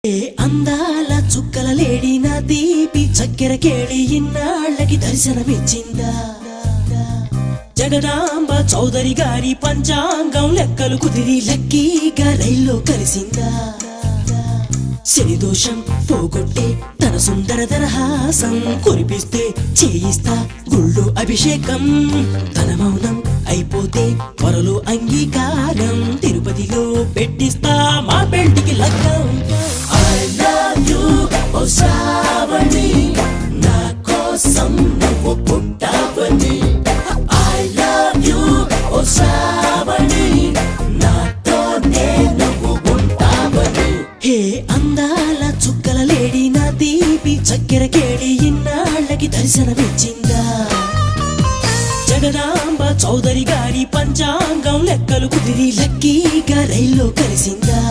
ఏ అందాల చుక్కల లేడి నా దీపి చక్కెర కేళి ఇన్నాళ్ళకి దర్శనమిచ్చిందా జగదాంబ చౌదరి గారి పంచాంగం లెక్కలు కుదిరి లక్కీగా రైల్లో కలిసిందా శనిదోషం పోగొట్టే తన సుందర దరహాసం కురిపిస్తే చేయిస్తా గుళ్ళు అభిషేకం తన మౌనం అయిపోతే త్వరలో అంగీకారం తిరుపతిలో పెట్టిస్తా మా పెళ్లికి లగ్గం I love you, oh Shravani నా కోసం నువ్వు పుట్టావని I love you, oh Shravani నాతోనే నువ్వు ఉంటావని హే అందాల చుక్కల లేడి నా దీపి చక్కెర కేళి ఇన్నాళ్ళకి దర్శనమిచ్చిందా జగదాంబ చౌదరి గారి పంచాంగం లెక్కలు కుదిరి లక్కీగా రైల్లో కలిసిందా